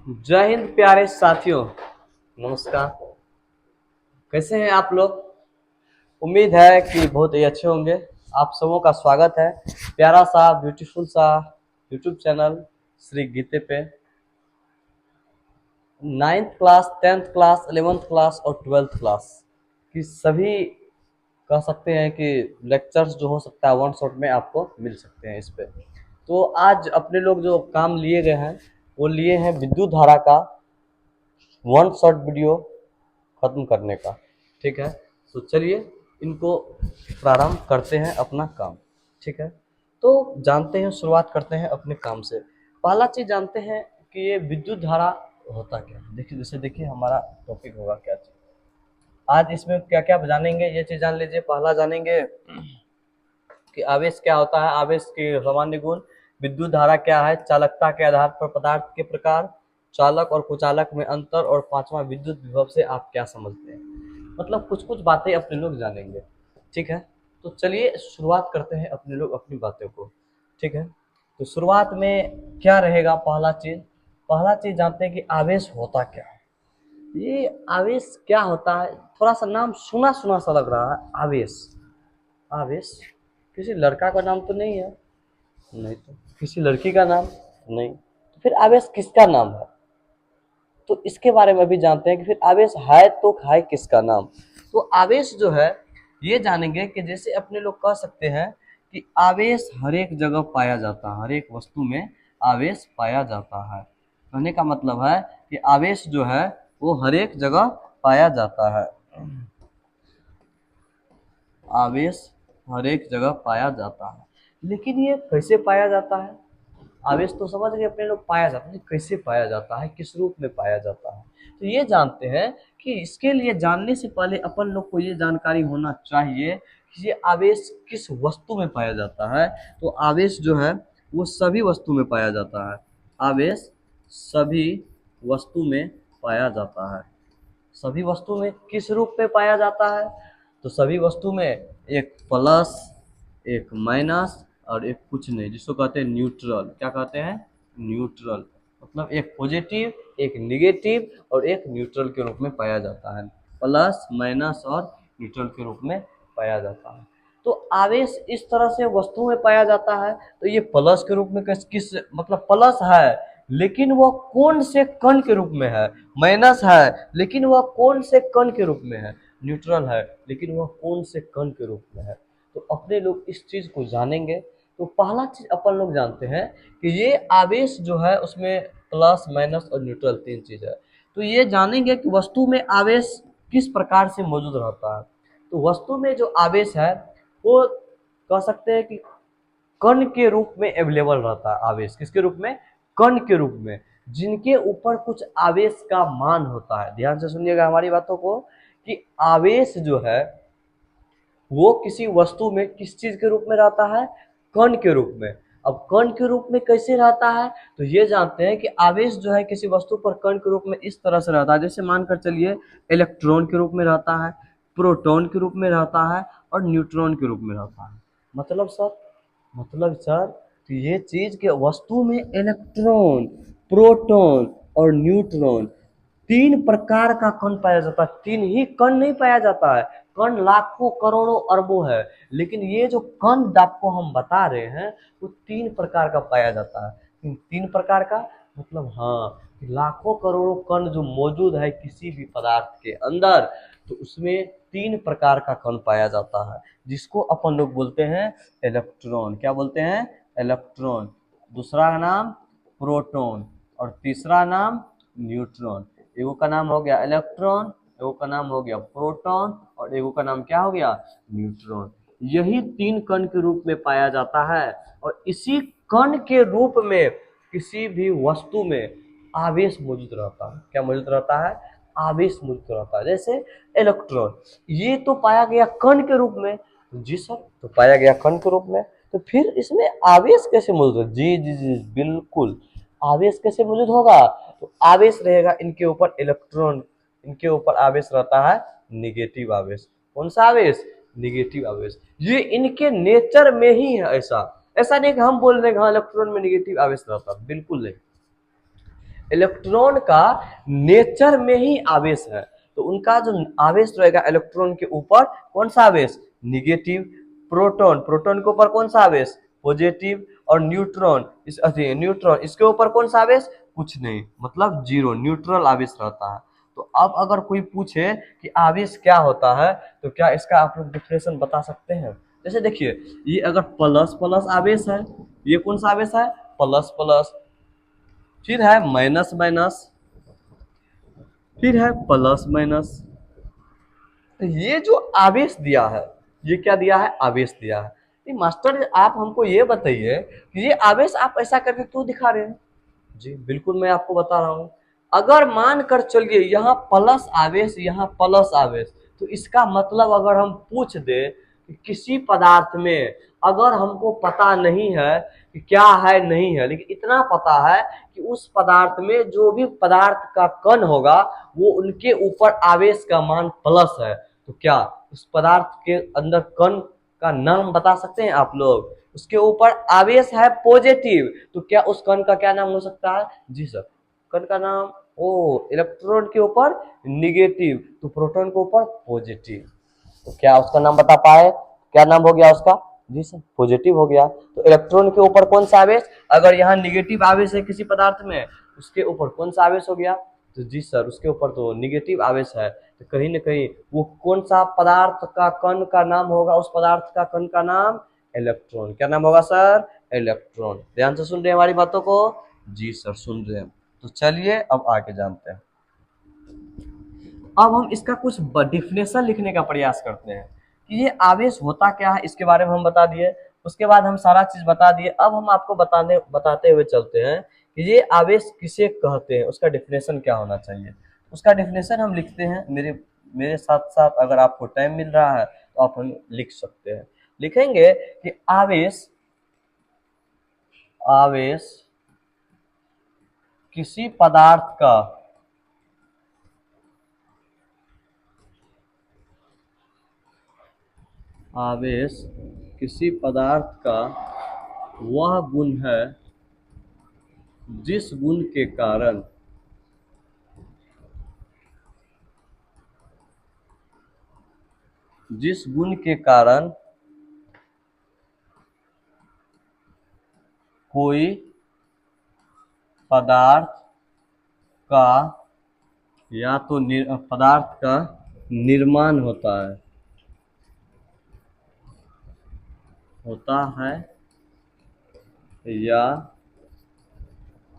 जय हिंद प्यारे साथियों। नमस्कार। कैसे हैं आप लोग? उम्मीद है कि बहुत ही अच्छे होंगे। आप सबों का स्वागत है प्यारा सा ब्यूटीफुल सा यूट्यूब चैनल श्री गीते पे। 9th class, 10th class, 11th class और 12th क्लास की सभी कह सकते हैं कि लेक्चर्स जो हो सकता है वन शॉट में आपको मिल सकते हैं इस पे। तो आज अपने लोग जो काम लिए गए हैं वो लिए हैं विद्युत धारा का वन शॉट वीडियो खत्म करने का। ठीक है, तो चलिए इनको प्रारंभ करते हैं अपना काम। ठीक है, तो जानते हैं, शुरुआत करते हैं अपने काम से। पहला चीज जानते हैं कि ये विद्युत धारा होता क्या है। देखिए, जैसे देखिए हमारा टॉपिक होगा क्या चीज आज, इसमें क्या क्या जानेंगे ये चीज जान लीजिए। पहला जानेंगे कि आवेश क्या होता है, आवेश के सामान्य गुण, विद्युत धारा क्या है, चालकता के आधार पर पदार्थ के प्रकार, चालक और कुचालक में अंतर, और पांचवा विद्युत विभव से आप क्या समझते हैं। मतलब कुछ कुछ बातें अपने लोग जानेंगे। ठीक है, तो चलिए शुरुआत करते हैं अपने लोग अपनी बातों को। ठीक है, तो शुरुआत में क्या रहेगा, पहला चीज जानते हैं कि आवेश होता क्या है। ये आवेश क्या होता है, थोड़ा सा नाम सुना सुना सा लग रहा है। आवेश, आवेश किसी लड़का का नाम तो नहीं है? नहीं। तो किसी लड़की का नाम? नहीं। तो फिर आवेश किसका नाम है? तो इसके बारे में भी जानते हैं कि फिर आवेश है तो है किसका नाम। तो आवेश जो है ये जानेंगे कि जैसे अपने लोग कह सकते हैं कि आवेश हर एक जगह पाया जाता है, हर एक वस्तु में आवेश पाया जाता है। कहने का मतलब है कि आवेश जो है वो हर एक जगह पाया जाता है। आवेश हर एक जगह पाया जाता है, लेकिन ये कैसे पाया जाता है? आवेश तो समझ गए अपने लोग, पाया जाता है, कैसे पाया जाता है, किस रूप में पाया जाता है। तो ये जानते हैं कि इसके लिए जानने से पहले अपन लोग को ये जानकारी होना चाहिए कि ये आवेश किस वस्तु में पाया जाता है। तो आवेश जो है वो सभी वस्तु में पाया जाता है। आवेश सभी वस्तु में पाया जाता है। सभी वस्तु में किस रूप में पाया जाता है? तो सभी वस्तु में एक प्लस, एक माइनस और एक कुछ नहीं, जिसको कहते हैं न्यूट्रल। क्या कहते हैं? न्यूट्रल। मतलब एक पॉजिटिव, एक निगेटिव और एक न्यूट्रल के रूप में पाया जाता है। प्लस, माइनस और न्यूट्रल के रूप में पाया जाता है। तो आवेश इस तरह से वस्तु में पाया जाता है। तो ये प्लस के रूप में किस मतलब प्लस है लेकिन वह कौन से कण के रूप में है, माइनस है लेकिन वह कौन से कण के रूप में है, न्यूट्रल है लेकिन वह कौन से कण के रूप में है। तो अपने लोग इस चीज को जानेंगे। तो पहला चीज अपन लोग जानते हैं कि ये आवेश जो है उसमें प्लस, माइनस और न्यूट्रल तीन चीज है। तो ये जानेंगे कि वस्तु में आवेश किस प्रकार से मौजूद रहता है। तो वस्तु में जो आवेश है वो कह सकते हैं कि कण के रूप में अवेलेबल रहता है। आवेश किसके रूप में? कण के रूप में, जिनके ऊपर कुछ आवेश का मान होता है। ध्यान से सुनिएगा हमारी बातों को कि आवेश जो है वो किसी वस्तु में किस चीज के रूप में रहता है? कण के रूप में। अब कण के रूप में कैसे रहता है? तो ये जानते हैं कि आवेश जो है किसी वस्तु पर कण के रूप में इस तरह से रहता है। जैसे मानकर चलिए इलेक्ट्रॉन के रूप में रहता है, प्रोटॉन के रूप में रहता है और न्यूट्रॉन के रूप में रहता है। मतलब सर, तो ये चीज के वस्तु में इलेक्ट्रॉन, प्रोटॉन और न्यूट्रॉन तीन प्रकार का कण पाया जाता है। तीन ही कण नहीं पाया जाता है, कण लाखों करोड़ों अरबों है, लेकिन ये जो कण आपको हम बता रहे हैं वो तीन प्रकार का पाया जाता है। तीन प्रकार का मतलब हाँ, लाखों करोड़ों कण जो मौजूद है किसी भी पदार्थ के अंदर, तो उसमें तीन प्रकार का कण पाया जाता है, जिसको अपन लोग बोलते हैं इलेक्ट्रॉन। क्या बोलते हैं? इलेक्ट्रॉन। दूसरा नाम प्रोटॉन और तीसरा नाम न्यूट्रॉन। एगो का नाम हो गया इलेक्ट्रॉन, एगो का नाम हो गया प्रोटॉन और एगो का नाम क्या हो गया? न्यूट्रॉन। यही तीन कण के रूप में पाया जाता है और इसी कण के रूप में किसी भी वस्तु में आवेश मौजूद रहता है। क्या मौजूद रहता है? आवेश मौजूद रहता है। जैसे इलेक्ट्रॉन, ये तो पाया गया कण के रूप में। जी सर, तो पाया गया कण के रूप में, तो फिर इसमें आवेश कैसे मौजूद है? जी जी जी बिल्कुल, आवेश कैसे मौजूद होगा? तो आवेश रहेगा इनके ऊपर इलेक्ट्रॉन, इनके ऊपर आवेश रहता है निगेटिव आवेश। कौन सा आवेश? निगेटिव आवेश। ये इनके नेचर में ही है। ऐसा ऐसा नहीं कि हम बोल रहे हैं हाँ इलेक्ट्रॉन में निगेटिव आवेश रहता है, बिल्कुल नहीं। इलेक्ट्रॉन का नेचर में ही आवेश है, तो उनका जो आवेश रहेगा इलेक्ट्रॉन के ऊपर, कौन सा आवेश, निगेटिव। प्रोटॉन, प्रोटॉन के ऊपर कौन सा आवेश, पॉजिटिव। और न्यूट्रॉन, न्यूट्रॉन इसके ऊपर कौन सा आवेश, कुछ नहीं, मतलब जीरो, न्यूट्रल आवेश रहता है। तो अब अगर कोई पूछे कि आवेश क्या होता है, तो क्या इसका आप लोग डिफिनेशन बता सकते हैं। जैसे देखिए, ये अगर प्लस प्लस आवेश है, ये कौन सा आवेश है, प्लस प्लस, फिर है माइनस माइनस, फिर है प्लस माइनस। तो ये जो आवेश दिया है, ये क्या दिया है, आवेश दिया है। मास्टर आप हमको ये बताइए कि ये आवेश आप ऐसा करके क्यों दिखा रहे हैं। जी बिल्कुल, मैं आपको बता रहा हूं। अगर मान कर चलिए यहाँ प्लस आवेश, यहाँ प्लस आवेश, तो इसका मतलब अगर हम पूछ दे कि किसी पदार्थ में, अगर हमको पता नहीं है कि क्या है नहीं है, लेकिन इतना पता है कि उस पदार्थ में जो भी पदार्थ का कण होगा, वो उनके ऊपर आवेश का मान प्लस है, तो क्या उस पदार्थ के अंदर कण का नाम बता सकते हैं आप लोग। उसके ऊपर आवेश है पॉजिटिव, तो क्या उस कण का क्या नाम हो सकता है, जी सर, कण का नाम, ओ इलेक्ट्रॉन के ऊपर निगेटिव, तो प्रोटॉन के ऊपर पॉजिटिव, तो क्या उसका नाम बता पाए, क्या नाम हो गया उसका, जी सर पॉजिटिव हो गया। तो इलेक्ट्रॉन के ऊपर कौन सा आवेश, अगर यहाँ निगेटिव आवेश है किसी पदार्थ में, उसके ऊपर कौन सा आवेश हो गया, तो जी सर उसके ऊपर तो निगेटिव आवेश है। तो कहीं ना कहीं वो कौन सा पदार्थ का कण का नाम होगा, उस पदार्थ का कण का नाम इलेक्ट्रॉन, क्या नाम होगा सर, इलेक्ट्रॉन। ध्यान से सुन रहे हैं हमारी बातों को, जी सर सुन रहे हैं। तो चलिए अब आगे जानते हैं। अब हम इसका कुछ डिफिनेशन लिखने का प्रयास करते हैं कि ये आवेश होता क्या है, इसके बारे में हम बता दिए, उसके बाद हम सारा चीज बता दिए। अब हम आपको बताते हुए चलते हैं कि ये आवेश किसे कहते हैं, उसका डिफिनेशन क्या होना चाहिए। उसका डिफिनेशन हम लिखते हैं, मेरे मेरे साथ साथ अगर आपको टाइम मिल रहा है तो आप हम लिख सकते हैं। लिखेंगे कि आवेश, आवेश किसी पदार्थ का, आवेश किसी पदार्थ का वह गुण है जिस गुण के कारण, जिस गुण के कारण कोई पदार्थ का या तो पदार्थ का निर्माण होता है या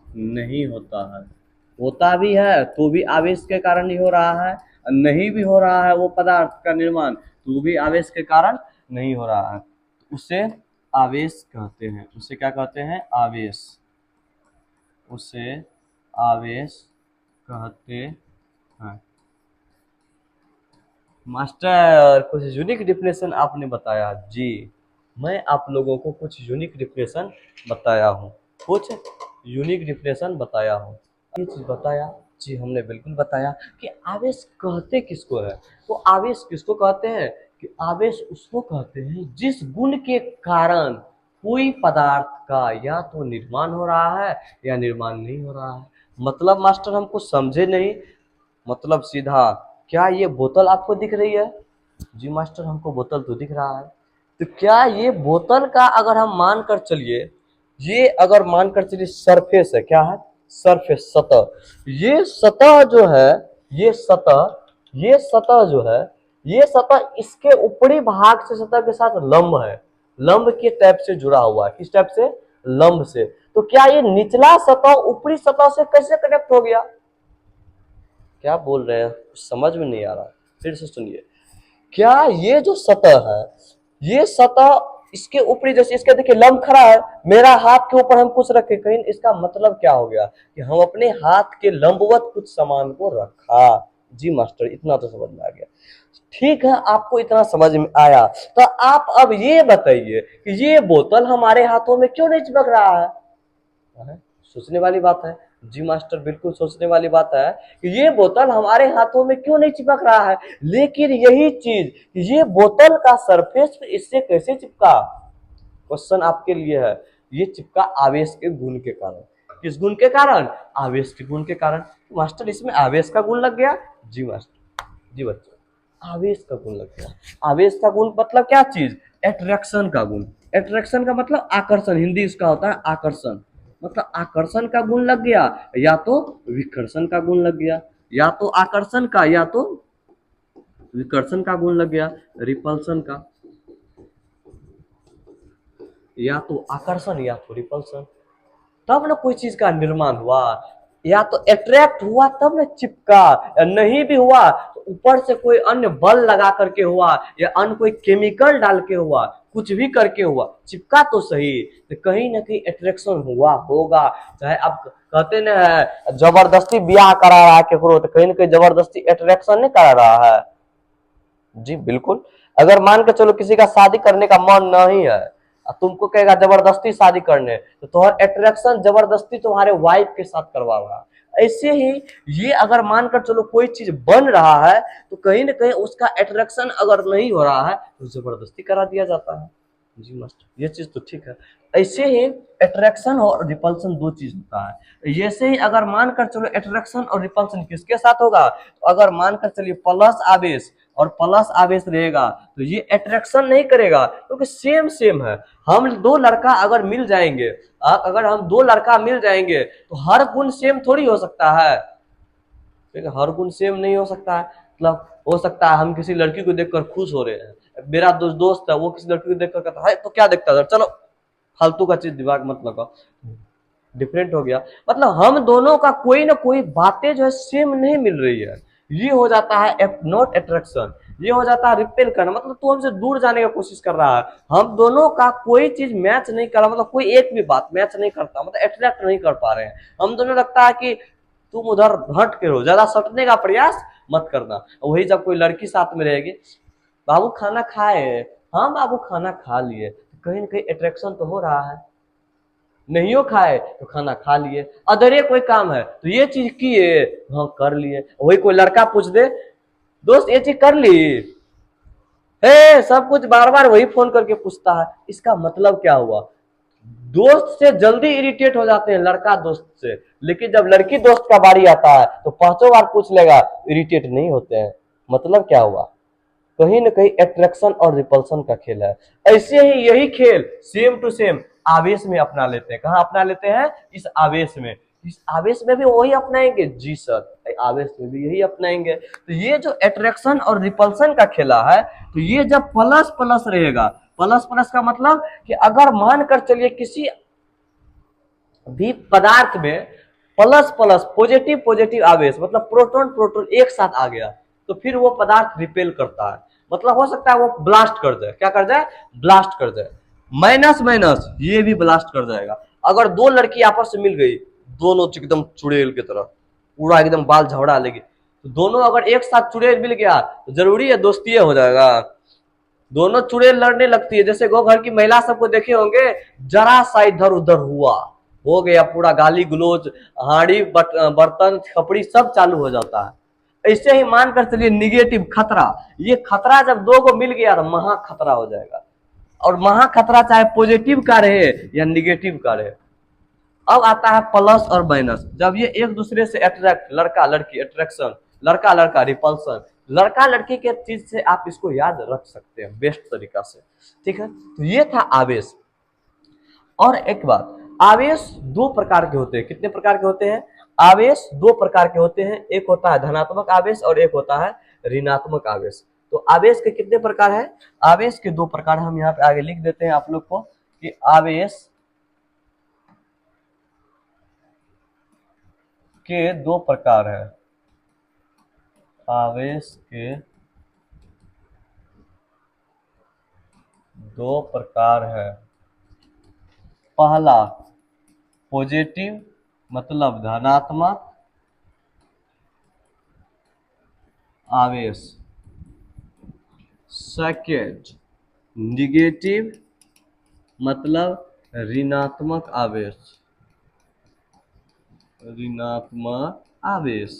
नहीं होता है। होता भी है तो भी आवेश के कारण ही हो रहा है, और नहीं भी हो रहा है वो पदार्थ का निर्माण, तो भी आवेश के कारण नहीं हो रहा है, उसे आवेश कहते हैं। उसे क्या कहते हैं, आवेश, उसे आवेश कहते हैं। मास्टर कुछ यूनिक डिफिनेशन आपने बताया, जी मैं आप लोगों को कुछ यूनिक डिफिनेशन बताया हूँ, कुछ यूनिक डिफिनेशन बताया हूँ। ये चीज बताया, जी हमने बिल्कुल बताया कि आवेश कहते किसको है। तो आवेश किसको कहते हैं, कि आवेश उसको कहते हैं जिस गुण के कारण कोई पदार्थ का या तो निर्माण हो रहा है या निर्माण नहीं हो रहा है। मतलब मास्टर हमको समझे नहीं, मतलब सीधा, क्या ये बोतल आपको दिख रही है, जी मास्टर हमको बोतल तो दिख रहा है। तो क्या ये बोतल का अगर हम मान कर चलिए, ये अगर मान कर चलिए सरफेस है, क्या है, सरफेस, सतह, ये सतह जो है, ये सतह, ये सतह जो है, ये सतह इसके ऊपरी भाग से सतह के साथ लंब है, लंब के टाइप से जुड़ा हुआ है, किस टाइप से, लंब से। तो क्या ये निचला सतह ऊपरी सतह से कैसे कनेक्ट हो गया, क्या बोल रहे हैं, समझ में नहीं आ रहा, फिर से सुनिए। क्या ये जो सतह है, ये सतह इसके ऊपरी, जैसे इसके देखिए लंब खड़ा है, मेरा हाथ के ऊपर हम कुछ रखे, कहीं इसका मतलब क्या हो गया कि हम अपने हाथ के लंबवत कुछ सामान को रखा। जी मास्टर इतना तो समझ में आ गया, ठीक है, आपको इतना समझ में आया। तो आप अब ये बताइए कि ये बोतल हमारे हाथों में क्यों नहीं चिपक रहा है, सोचने वाली बात है। जी मास्टर बिल्कुल सोचने वाली बात है कि ये बोतल हमारे हाथों में क्यों नहीं चिपक रहा है, लेकिन यही चीज, ये बोतल का सरफेस इससे कैसे चिपका, क्वेश्चन आपके लिए है। ये चिपका आवेश के गुण के कारण। किस गुण के कारण? आवेश के गुण के कारण। मास्टर इसमें आवेश का गुण लग गया। जी मास्टर, जी बच्चों, आवेश का गुण लग गया। आवेश का गुण मतलब क्या चीज? एट्रैक्शन का गुण। एट्रैक्शन का मतलब आकर्षण, हिंदी इसका होता है आकर्षण। मतलब आकर्षण का गुण लग गया, या तो विकर्षण का गुण लग गया, या तो आकर्षण का या तो विकर्षण का गुण लग गया, रिपल्सन का, या तो आकर्षण या तो रिपल्सन। तब ना कोई चीज का निर्माण हुआ। या तो अट्रैक्ट हुआ तब ना चिपका, या नहीं भी हुआ तो ऊपर से कोई अन्य बल लगा करके हुआ, या अन्य कोई केमिकल डाल के हुआ, कुछ भी करके हुआ, चिपका तो सही। तो कहीं ना कहीं अट्रैक्शन हुआ होगा। चाहे आप कहते ना है जबरदस्ती ब्याह करा रहा है केकरो, तो कहीं ना कहीं जबरदस्ती अट्रैक्शन नहीं करा रहा है। जी बिल्कुल। अगर मान के चलो किसी का शादी करने का मन नहीं है, तुमको कहेगा जबरदस्ती शादी करने, तो तुम्हारा अट्रैक्शन जबरदस्ती तुम्हारे वाइफ के साथ करवा रहा है। ऐसे ही ये अगर मानकर चलो कोई चीज बन रहा है, तो कहीं ना कहीं उसका अट्रैक्शन अगर नहीं हो रहा है तो जबरदस्ती करा दिया जाता है। जी मास्टर, ये चीज तो ठीक है। ऐसे ही अट्रैक्शन और रिपल्सन दो चीज होता है। जैसे ही अगर मानकर चलो अट्रैक्शन और रिपल्सन किसके साथ होगा, तो अगर मानकर चलिए प्लस आवेश और प्लस आवेश रहेगा, तो ये अट्रैक्शन नहीं करेगा, क्योंकि सेम सेम है। हम दो लड़का अगर मिल जाएंगे, अगर हम दो लड़का मिल जाएंगे तो हर गुण सेम थोड़ी हो सकता है। ठीक है, हर गुण सेम नहीं हो सकता है। मतलब हो सकता है हम किसी लड़की को देखकर खुश हो रहे हैं, मेरा दोस्त है वो किसी लड़की को देखकर कहता है तो क्या देखता है, चलो फालतू का चीज दिमाग मत लगाओ, डिफरेंट हो गया। मतलब हम दोनों का कोई ना कोई बातें जो है सेम नहीं मिल रही है, ये हो जाता है नॉट अट्रैक्शन। ये हो जाता है रिपेल करना, मतलब तू हमसे दूर जाने की कोशिश कर रहा है। हम दोनों का कोई चीज मैच नहीं कर रहा, मतलब कोई एक भी बात मैच नहीं करता, मतलब अट्रैक्ट नहीं कर पा रहे हैं। हम दोनों लगता है कि तुम उधर हट के रहो, ज्यादा सटने का प्रयास मत करना। वही जब कोई लड़की साथ में रहेगी, बाबू खाना खाए, हाँ बाबू खाना खा लिए, कहीं ना कहीं अट्रैक्शन तो हो रहा है। नहीं हो खाए तो खाना खा लिए, अदर कोई काम है तो ये चीज किए, हाँ कर लिए। वही कोई लड़का पूछ दे, दोस्त ये चीज कर ली, हे सब कुछ बार बार वही फोन करके पूछता है, इसका मतलब क्या हुआ? दोस्त से जल्दी इरिटेट हो जाते हैं लड़का दोस्त से, लेकिन जब लड़की दोस्त का बारी आता है तो पांचों बार पूछ लेगा, इरिटेट नहीं होते हैं। मतलब क्या हुआ? कहीं ना कहीं अट्रैक्शन और रिपल्सन का खेल है। ऐसे ही यही खेल सेम टू सेम आवेश में अपना लेते हैं। कहाँ अपना लेते हैं? इस आवेश में। इस आवेश में भी वही अपनाएंगे। जी सर, आवेश में भी यही अपनाएंगे। तो ये जो अट्रैक्शन और रिपल्सन का खेला है, तो ये जब प्लस प्लस रहेगा, प्लस प्लस का मतलब कि अगर मानकर चलिए किसी भी पदार्थ में प्लस प्लस पॉजिटिव पॉजिटिव आवेश, मतलब प्रोटॉन प्रोटॉन एक साथ आ गया, तो फिर वो पदार्थ रिपेल करता है। मतलब हो सकता है वो ब्लास्ट कर जाए। क्या कर जाए? ब्लास्ट कर जाए। माइनस माइनस ये भी ब्लास्ट कर जाएगा। अगर दो लड़की आपस में मिल गई, दोनों एकदम चुड़ैल की तरह, पूरा एकदम बाल झवड़ा लेगी, तो दोनों अगर एक साथ चुड़ैल मिल गया तो जरूरी है दोस्ती हो जाएगा। दोनों चुड़ैल लड़ने लगती है, जैसे गो घर की महिला सबको देखे होंगे, जरा सा इधर उधर हुआ, हो गया पूरा गाली गलोच, हाड़ी बर्तन खपड़ी सब चालू हो जाता है। ऐसे ही मानकर चलिए निगेटिव खतरा, ये खतरा जब दो को मिल गया तो महा खतरा हो जाएगा। और महा खतरा चाहे पॉजिटिव का रहे या निगेटिव का रहे। अब आता है प्लस और माइनस। जब ये एक दूसरे से अट्रैक्ट, लड़का लड़की अट्रैक्शन, लड़का लड़का रिपल्सन, लड़का लड़की के चीज से आप इसको याद रख सकते हैं बेस्ट तरीका से। ठीक है, तो ये था आवेश। और एक बात, आवेश दो प्रकार के होते हैं। कितने प्रकार के होते हैं? आवेश दो प्रकार के होते हैं। एक होता है धनात्मक आवेश और एक होता है ऋणात्मक आवेश। तो आवेश के कितने प्रकार है? आवेश के दो प्रकार हम यहाँ पे आगे लिख देते हैं आप लोग को कि आवेश के दो प्रकार है। आवेश के दो प्रकार है। पहला पॉजिटिव मतलब धनात्मक आवेश, सेकेंड निगेटिव मतलब ऋणात्मक आवेश। ऋणात्मक आवेश,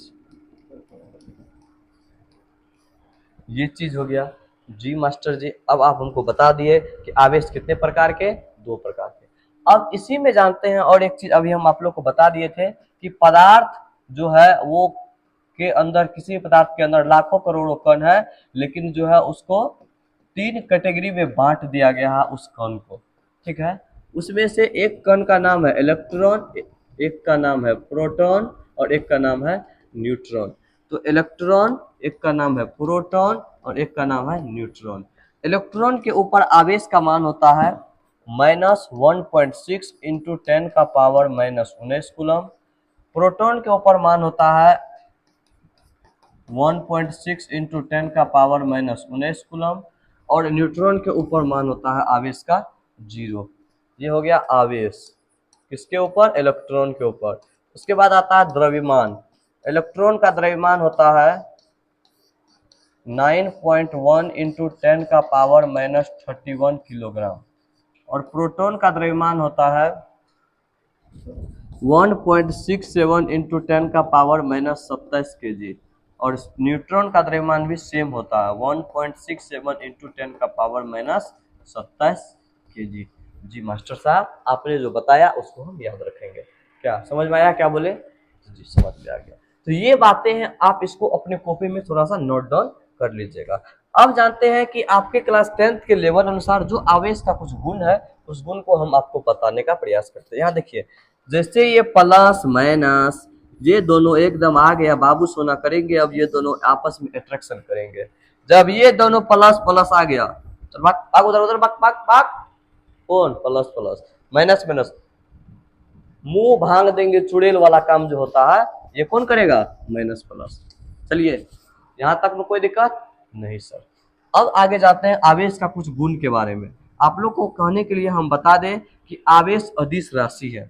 ये चीज हो गया। जी मास्टर जी, अब आप हमको बता दिए कि आवेश कितने प्रकार के? दो प्रकार के। अब इसी में जानते हैं और एक चीज अभी हम आप लोग को बता दिए थे कि पदार्थ जो है वो के अंदर, किसी पदार्थ के अंदर लाखों करोड़ों कण है, लेकिन जो है उसको 3 कैटेगरी में बांट दिया गया है उस कण को। ठीक है, उसमें से एक कण का नाम है इलेक्ट्रॉन, एक का नाम है प्रोटॉन और एक का नाम है न्यूट्रॉन। तो इलेक्ट्रॉन, एक का नाम है प्रोटॉन और एक का नाम है न्यूट्रॉन। इलेक्ट्रॉन के ऊपर आवेश का मान होता है -1.6 इंटू 10 का पावर -19 कूलम। प्रोटॉन के ऊपर मान होता है 1.6 इंटू 10 का पावर -19 कूलम। और न्यूट्रॉन के ऊपर मान होता है आवेश का 0। ये हो गया आवेश, किसके ऊपर? इलेक्ट्रॉन के ऊपर। उसके बाद आता है द्रव्यमान। इलेक्ट्रॉन का द्रव्यमान होता है 9.1 इंटू 10 का पावर -31 किलोग्राम। और प्रोटॉन का द्रव्यमान होता है 1.67 इंटू 10 का पावर -27 केजी। और न्यूट्रॉन का द्रव्यमान भी सेम होता है 1.67 इंटू 10 का पावर -27 केजी। जी मास्टर साहब, आपने जो बताया उसको हम याद रखेंगे। क्या समझ में आया? क्या बोले? जी समझ में आ गया। तो ये बातें हैं, आप इसको अपने कॉपी में थोड़ा सा नोट डाउन कर लीजिएगा। अब जानते हैं कि आपके क्लास 10th के लेवल अनुसार जो आवेश का कुछ गुण है, उस गुण को हम आपको बताने का प्रयास करते हैं। यहाँ देखिए, जैसे ये प्लस माइनस, ये दोनों एकदम आ गया, बाबू सोना करेंगे। अब ये दोनों आपस में अट्रैक्शन करेंगे। जब ये दोनों प्लस प्लस आ गया, चल भाग भाग उधर उधर, भाग भाग भाग। कौन? प्लस प्लस, माइनस माइनस, मुंह भांग देंगे, चुड़ैल वाला काम जो होता है ये कौन करेगा? Minus plus. चलिए, यहां तक में कोई दिक्कत नहीं सर। अब आगे जाते हैं आवेश का कुछ गुण के बारे में। आप लोग को कहने के लिए हम बता दें कि आवेश अदिश राशि है।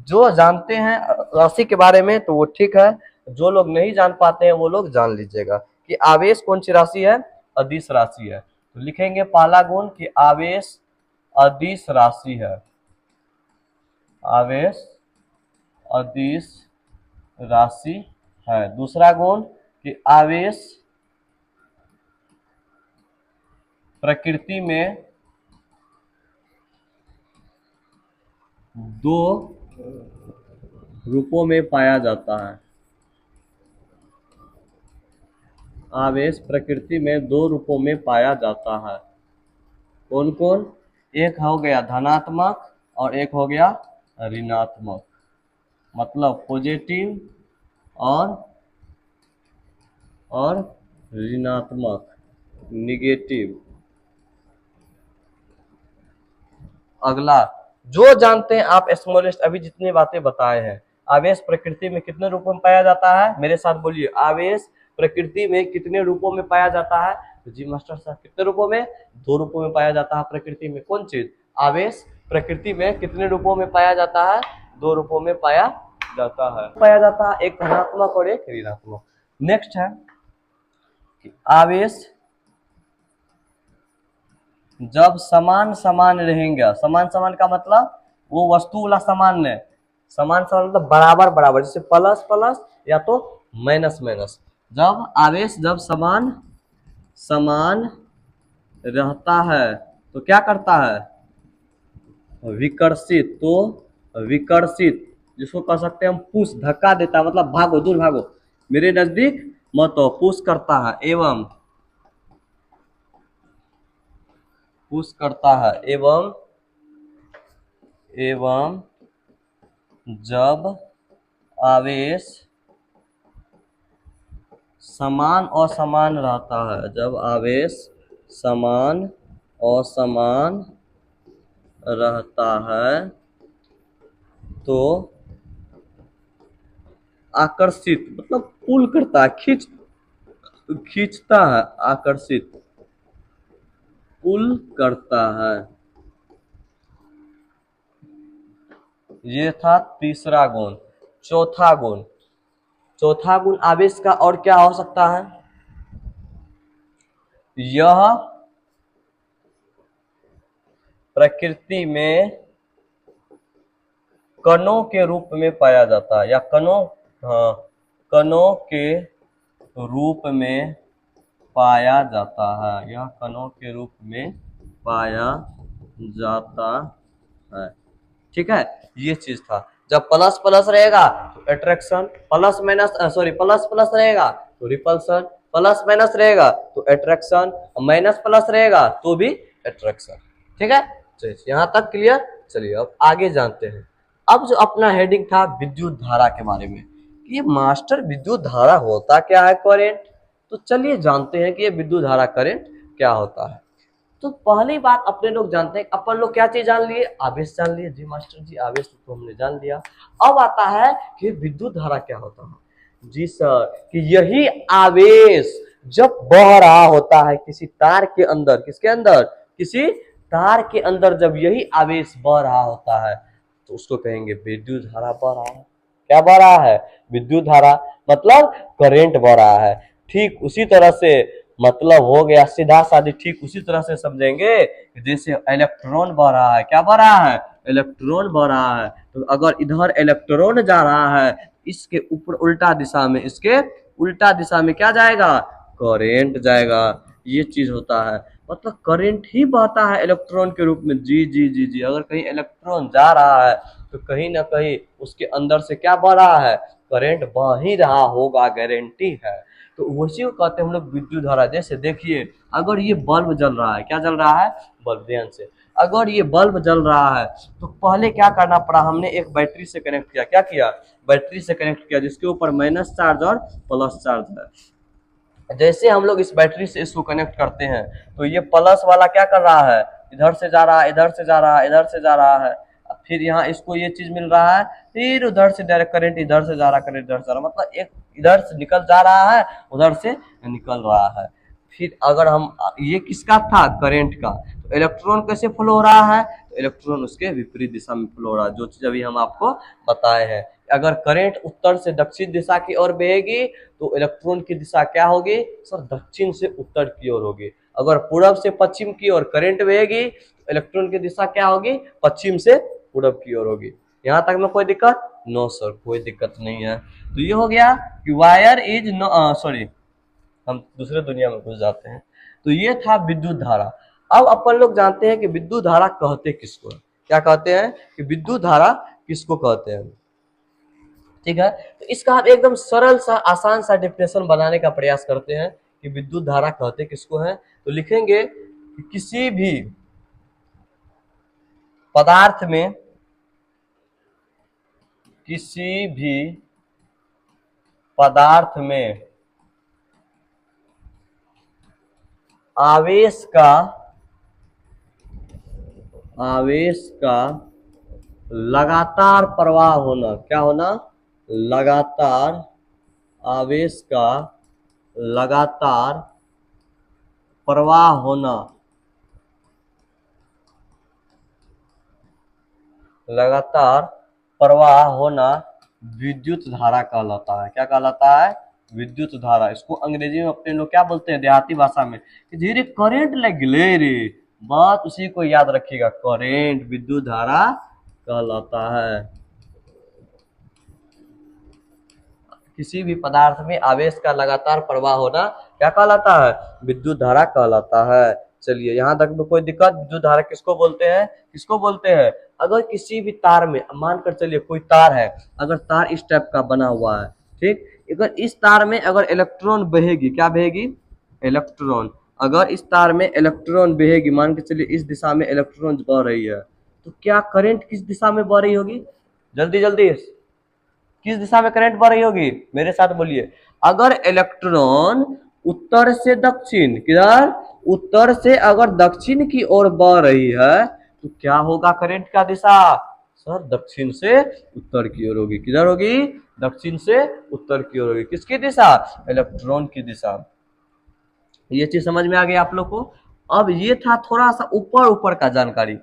जो जानते हैं राशि के बारे में तो वो ठीक है, जो लोग नहीं जान पाते हैं वो लोग जान लीजिएगा कि आवेश कौन सी राशि है? अदिश राशि है। तो लिखेंगे पहला गुण कि आवेश अदिश राशि है। आवेश अदिश राशि है। दूसरा गुण कि आवेश प्रकृति में दो रूपों में पाया जाता है। आवेश प्रकृति में दो रूपों में पाया जाता है। कौन कौन? एक हो गया धनात्मक और एक हो गया ऋणात्मक, मतलब पॉजिटिव और ऋणात्मक, निगेटिव। अगला जो जानते हैं आप स्मॉलेस्ट, अभी जितनी बातें बताए हैं, आवेश प्रकृति में कितने रूपों में पाया जाता है? मेरे साथ बोलिए, आवेश प्रकृति में कितने रूपों में पाया जाता है? तो जी मास्टर साहब, कितने रूपों में? दो रूपों में पाया जाता है प्रकृति में। कौन चीज? आवेश प्रकृति में कितने रूपों में पाया जाता है? दो रूपों में पाया जाता है। पाया जाता है, एक धनात्मक और एक ऋणात्मक। नेक्स्ट है कि आवेश जब समान समान रहेंगे, समान समान का मतलब वो वस्तु वाला समान नहीं, समान समान मतलब बराबर बराबर, जैसे प्लस प्लस या तो माइनस माइनस। जब आवेश जब समान समान रहता है तो क्या करता है? विकर्षित। तो विकर्षित जिसको कह सकते हैं हम पुश, धक्का देता है, मतलब भागो, दूर भागो, मेरे नजदीक मत आओ, पुश करता है। एवं पुश करता है। एवं जब आवेश समान असमान रहता है, जब आवेश समान असमान रहता है तो आकर्षित, मतलब पुल करता है, खींचता है, आकर्षित, पुल करता है। ये था तीसरा गुण। चौथा गुण आवेश का और क्या हो सकता है? यह प्रकृति में कणों के रूप में पाया जाता है, या कणों के रूप में पाया जाता है, यह कणों के रूप में पाया जाता है। ठीक है, ये चीज था। जब प्लस प्लस रहेगा तो attraction, plus minus sorry plus plus रहेगा तो रिपल्सन, प्लस माइनस रहेगा तो अट्रैक्शन, माइनस प्लस रहेगा तो भी अट्रैक्शन। ठीक है, चलिए यहाँ तक क्लियर। चलिए अब आगे जानते हैं। अब जो अपना हेडिंग था विद्युत धारा के बारे में, कि ये मास्टर विद्युत धारा होता क्या है, करंट। तो चलिए जानते हैं कि ये विद्युत धारा करंट क्या होता है। तो पहली बात अपने लोग जानते हैं, अपन लोग क्या चीज जान लिए, आवेश जान लिए जी मास्टर जी, आवेश तो हमने जान लिया। अब आता है कि विद्युत धारा क्या होता है। जी सर, कि यही आवेश जब बह रहा होता है किसी तार के अंदर, किसके अंदर, किसी तार के अंदर, जब यही आवेश बह रहा होता है तो उसको कहेंगे विद्युत धारा बह रहा है। क्या बह रहा है, विद्युत धारा, मतलब करंट बह रहा है। ठीक उसी तरह से मतलब हो गया सीधा साधी, ठीक उसी तरह से समझेंगे जैसे इलेक्ट्रॉन बह रहा है। क्या बह रहा है, इलेक्ट्रॉन बह रहा है। तो अगर इधर इलेक्ट्रॉन जा रहा है, इसके ऊपर उल्टा दिशा में, इसके उल्टा दिशा में क्या जाएगा, करेंट जाएगा। ये चीज होता है, मतलब करंट ही बहता है इलेक्ट्रॉन के रूप में। जी जी जी जी, अगर कहीं इलेक्ट्रॉन जा रहा है तो कहीं ना कहीं उसके अंदर से क्या बह रहा है, करंट बह ही रहा होगा, गारंटी है। तो उसी को कहते हैं हम लोग विद्युत धारा। जैसे देखिए, अगर ये बल्ब जल रहा है, क्या जल रहा है, बल्ब, ध्यान से, अगर ये बल्ब जल रहा है तो पहले क्या करना पड़ा, हमने एक बैटरी से कनेक्ट किया। क्या किया, बैटरी से कनेक्ट किया, जिसके ऊपर माइनस चार्ज और प्लस चार्ज है। जैसे हम लोग इस बैटरी से इसको कनेक्ट करते हैं तो ये प्लस वाला क्या कर रहा है, इधर से जा रहा है, इधर से जा रहा है, इधर से जा रहा है। फिर यहाँ इसको ये चीज मिल रहा है, फिर उधर से डायरेक्ट करंट इधर से जा रहा है, करंट इधर से जा रहा है, मतलब एक इधर से निकल जा रहा है, उधर से निकल रहा है। फिर अगर हम, ये किसका था, करंट का, तो इलेक्ट्रॉन कैसे फ्लो हो रहा है, तो इलेक्ट्रॉन उसके विपरीत दिशा में फ्लो हो रहा है, जो चीज अभी हम आपको बताए हैं। अगर करंट उत्तर से दक्षिण दिशा की ओर बहेगी तो इलेक्ट्रॉन की दिशा क्या होगी सर, दक्षिण से उत्तर की ओर होगी। अगर पूरब से पश्चिम की ओर करंट बहेगी तो इलेक्ट्रॉन की दिशा क्या होगी, पश्चिम से पूरब की ओर होगी। यहाँ तक में कोई दिक्कत, नो सर, कोई दिक्कत नहीं है। तो ये हो गया कि वायर इज नो, सॉरी हम दूसरे दुनिया में घुस जाते हैं। तो ये था विद्युत धारा। अब अपन लोग जानते हैं कि विद्युत धारा कहते किसको है, क्या कहते हैं, कि विद्युत धारा किसको कहते हैं। ठीक है, तो इसका हम एकदम सरल सा आसान सा डेफिनेशन बनाने का प्रयास करते हैं कि विद्युत धारा कहते किसको है। तो लिखेंगे कि किसी भी पदार्थ में, किसी भी पदार्थ में आवेश का, आवेश का लगातार प्रवाह होना, क्या होना, लगातार, आवेश का लगातार प्रवाह होना, लगातार प्रवाह होना विद्युत धारा कहलाता है। क्या कहलाता है, विद्युत धारा। इसको अंग्रेजी में अपने लोग क्या बोलते हैं, देहाती भाषा में, कि धीरे करंट लग ले रे, बात उसी को याद रखिएगा, करंट विद्युत धारा कहलाता है। किसी भी पदार्थ में आवेश का लगातार प्रवाह होना क्या कहलाता है, विद्युत धारा कहलाता है। चलिए यहाँ तक में कोई दिक्कत, विद्युत धारा किसको बोलते हैं, किसको बोलते हैं, अगर किसी भी तार में, मानकर चलिए कोई तार है, अगर तार इस टाइप का बना हुआ है, ठीक, अगर इस तार में अगर इलेक्ट्रॉन बहेगी, क्या बहेगी, इलेक्ट्रॉन, अगर इस तार में इलेक्ट्रॉन बहेगी, मान के चलिए इस दिशा में इलेक्ट्रॉन बह रही है, तो क्या करंट किस दिशा में बह रही होगी, जल्दी जल्दी, किस दिशा में करंट बह रही होगी, मेरे साथ बोलिए। अगर इलेक्ट्रॉन उत्तर से दक्षिण, किधर, उत्तर से अगर दक्षिण की ओर बह रही है तो क्या होगा करंट का दिशा, सर दक्षिण से उत्तर की ओर होगी। किधर होगी, दक्षिण से उत्तर की ओर होगी। किसकी दिशा, इलेक्ट्रॉन की दिशा। ये चीज समझ में आ गई आप लोग को। अब ये था थोड़ा सा ऊपर ऊपर का जानकारी,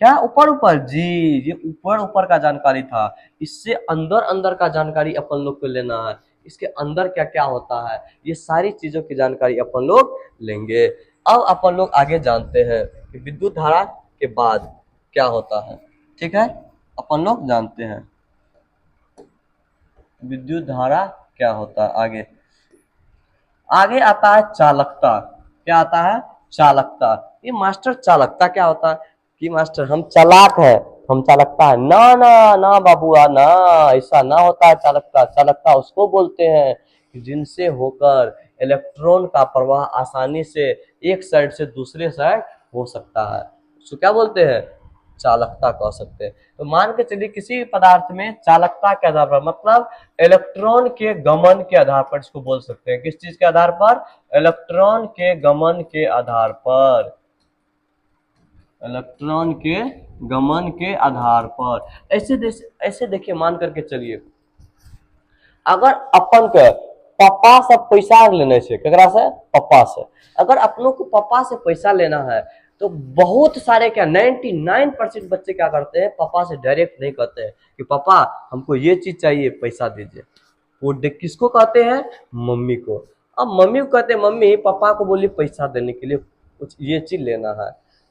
क्या ऊपर ऊपर जी, ये ऊपर ऊपर का जानकारी था। इससे अंदर अंदर का जानकारी अपन लोग को लेना है, इसके अंदर क्या क्या होता है, ये सारी चीजों की जानकारी अपन लोग लेंगे। अब अपन लोग आगे जानते हैं कि विद्युत धारा के बाद क्या होता है। ठीक है, अपन लोग जानते हैं विद्युत धारा क्या होता है। आगे आगे आता है चालकता। क्या आता है, चालकता। ये मास्टर चालकता क्या होता है, कि मास्टर हम चालाक है, हम चालकता है ना ना ना बाबूआ ना, ऐसा ना होता है। चालकता चालकता उसको बोलते हैं कि जिनसे होकर इलेक्ट्रॉन का प्रवाह आसानी से एक साइड से दूसरे साइड हो सकता है, उसको क्या बोलते हैं, चालकता कह सकते हैं। तो मान के चलिए किसी पदार्थ में चालकता के आधार पर, मतलब इलेक्ट्रॉन के गमन के आधार पर इसको बोल सकते हैं। किस चीज के आधार पर, इलेक्ट्रॉन के गमन के आधार पर, इलेक्ट्रॉन के गमन के आधार पर। ऐसे देखिए, मान करके चलिए, अगर अपन के पापा से पैसा लेने से, केकरा से, पापा से, अगर अपनों को पापा से पैसा लेना है तो बहुत सारे क्या 99% बच्चे क्या करते हैं, पापा से डायरेक्ट नहीं कहते हैं कि पापा हमको ये चीज चाहिए पैसा दीजिए। वो किसको कहते हैं, मम्मी को। अब मम्मी को कहते हैं, मम्मी पापा को बोली पैसा देने के लिए कुछ ये चीज लेना है।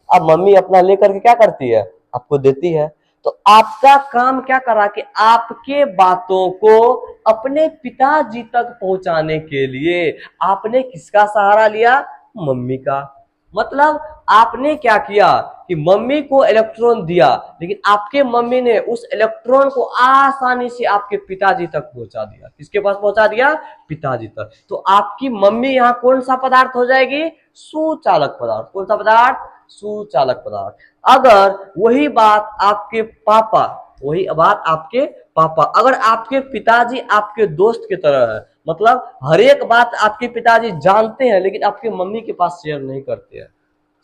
अब मम्मी अपना लेकर के क्या करती है, आपको देती है। तो आपका काम क्या करा कि आपके बातों को अपने पिताजी तक पहुंचाने के लिए आपने किसका सहारा लिया, मम्मी का। मतलब आपने क्या किया कि मम्मी को इलेक्ट्रॉन दिया, लेकिन आपके मम्मी ने उस इलेक्ट्रॉन को आसानी से आपके पिताजी तक पहुंचा दिया। किसके पास पहुंचा दिया, पिताजी तक। तो आपकी मम्मी यहाँ कौन सा पदार्थ हो जाएगी, सुचालक पदार्थ। कौन सा पदार्थ, सुचालक पदार्थ। अगर वही बात आपके पापा, वही बात आपके पापा, अगर आपके पिताजी आपके दोस्त की तरह है, मतलब हर एक बात आपके पिताजी जानते हैं लेकिन आपके मम्मी के पास शेयर नहीं करते हैं,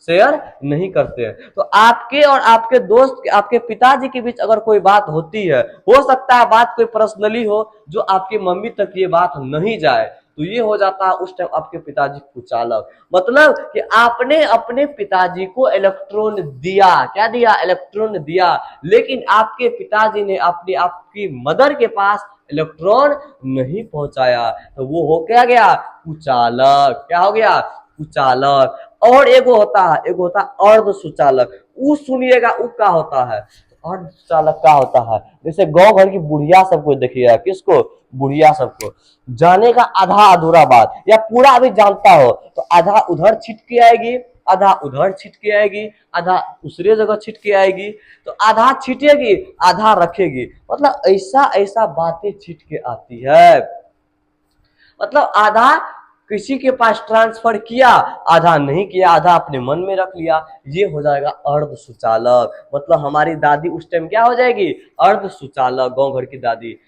शेयर नहीं करते हैं। तो आपके और आपके दोस्त, आपके पिताजी के बीच अगर कोई बात होती है, हो सकता है बात कोई पर्सनली हो जो आपकी मम्मी तक ये बात नहीं जाए, तो ये हो जाता है उस टाइम आपके पिताजी कुचालक। मतलब कि आपने अपने पिताजी को इलेक्ट्रॉन दिया, क्या दिया, इलेक्ट्रॉन दिया, लेकिन आपके पिताजी ने अपनी आपकी मदर के पास इलेक्ट्रॉन नहीं पहुंचाया, तो वो हो क्या गया, कुचालक। क्या हो गया, कुचालक। और एगो होता है, एगो होता है अर्ध सुचालक। उ सुनिएगा, उ क्या होता है, अर्ध सुचालक क्या होता है, जैसे गांव घर की बुढ़िया सबको देखिएगा, किसको, बुढ़िया सबको, जाने का आधा अधूरा बात या पूरा अभी जानता हो तो आधा उधर छिट के आएगी, आधा उधर छिट के आएगी, आधा दूसरे जगह छिट के आएगी। तो आधा छिटेगी, आधा रखेगी, मतलब ऐसा ऐसा बातें छिट के आती है। मतलब आधा किसी के पास ट्रांसफर किया, आधा नहीं किया, आधा अपने मन में रख लिया, ये हो जाएगा अर्ध सुचालक। मतलब हमारी दादी उस टाइम क्या हो जाएगी, अर्ध सुचालक, गांव घर की दादी।